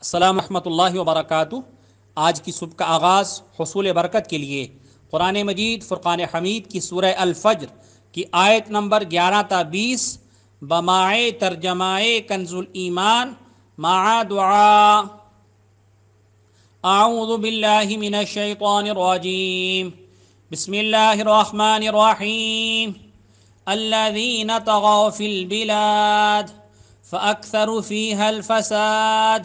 السلام ورحمۃ اللہ وبرکاتہ۔ آج کی صبح کا آغاز حصول برکت کے لیے قرآن مجید فرقان حمید کی سورہ الفجر کی آیت نمبر 11 تا 20 بمائے ترجمائے کنز الایمان مع دعا۔ اعوذ باللہ من الشیطان الرجیم، بسم اللہ الرحمن الرحیم۔ الذین طغوا فی البلاد فأکثروا فیہا الفساد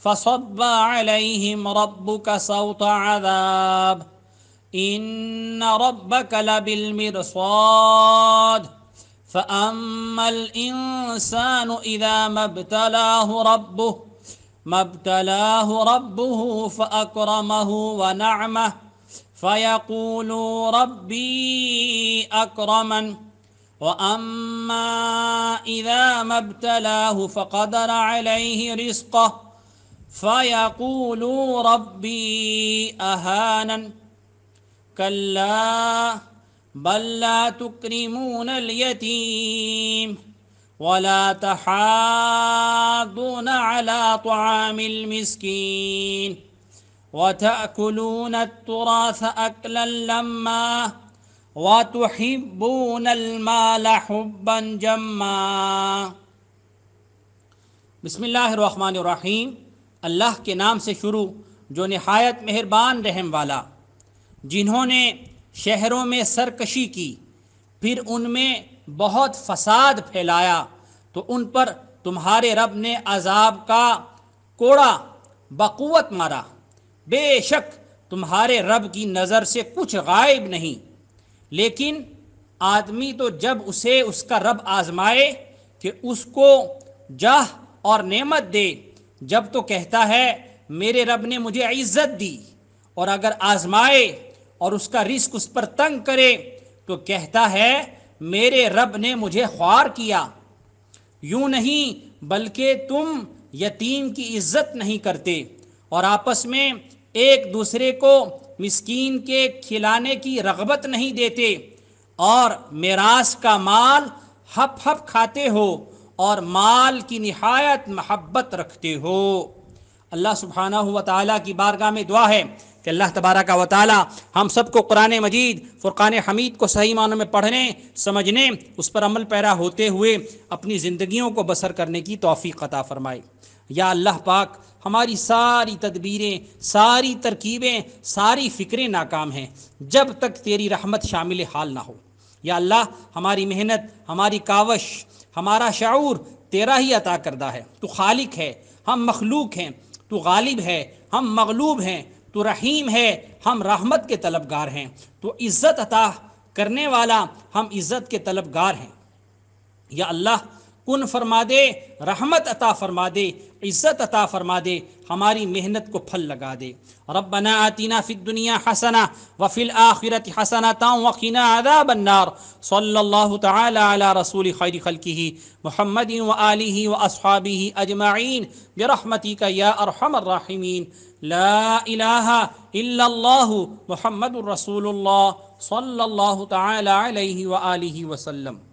فصب علیہم ربک صوت عذاب ان ربک لبالمرصاد فأما الإنسان اذا ما ابتلاه ربه فأكرمه ونعمه فيقول ربي أكرمن وأما إذا ما ابتلاه فقدر عليه رزقه فيقول ربي أهانن كلا بل لا تكرمون اليتيم ولا تحاضون على طعام المسكين وتأكلون التراث أكلا لما وتحبون المال حبا جما۔ بسم اللہ الرحمن الرحیم۔ اللہ کے نام سے شروع جو نہایت مہربان رحم والا۔ جنہوں نے شہروں میں سرکشی کی پھر ان میں بہت فساد پھیلایا تو ان پر تمہارے رب نے عذاب کا کوڑا بقوت مارا۔ بے شک تمہارے رب کی نظر سے کچھ غائب نہیں، لیکن آدمی تو جب اسے اس کا رب آزمائے کہ اس کو جاہ اور نعمت دے، جب تو کہتا ہے میرے رب نے مجھے عزت دی، اور اگر آزمائے اور اس کا رزق اس پر تنگ کرے تو کہتا ہے میرے رب نے مجھے خوار کیا۔ یوں نہیں بلکہ تم یتیم کی عزت نہیں کرتے اور آپس میں ایک دوسرے کو مسکین کے کھلانے کی رغبت نہیں دیتے، اور میراث کا مال ہپ ہپ کھاتے ہو اور مال کی نہایت محبت رکھتے ہو۔ اللہ سبحانہ و تعالیٰ کی بارگاہ میں دعا ہے کہ اللہ تبارک و تعالی ہم سب کو قرآن مجید فرقان حمید کو صحیح معنوں میں پڑھنے، سمجھنے، اس پر عمل پیرا ہوتے ہوئے اپنی زندگیوں کو بسر کرنے کی توفیق عطا فرمائے۔ یا اللہ پاک، ہماری ساری تدبیریں، ساری ترکیبیں، ساری فکریں ناکام ہیں جب تک تیری رحمت شامل حال نہ ہو۔ یا اللہ، ہماری محنت، ہماری کاوش، ہمارا شعور تیرا ہی عطا کردہ ہے۔ تو خالق ہے، ہم مخلوق ہیں، تو غالب ہے، ہم مغلوب ہیں، تو رحیم ہے، ہم رحمت کے طلبگار ہیں، تو عزت عطا کرنے والا، ہم عزت کے طلبگار ہیں۔ یا اللہ، کن فرما دے، رحمت عطا فرما دے، عزت عطا فرما دے، ہماری محنت کو پھل لگا دے۔ ربنا آتنا فی الدنیا حسنہ وفی الآخرۃ حسنۃ وقنا عذاب النار۔ صلی اللہ تعالی علی رسول خیر خلقہ محمد وآلہ واصحابہ اجمعین برحمتک یا ارحم الراحمین۔ لا الہ الا اللہ محمد الرسول اللہ صلی اللہ تعالی علیہ وآلہ وسلم۔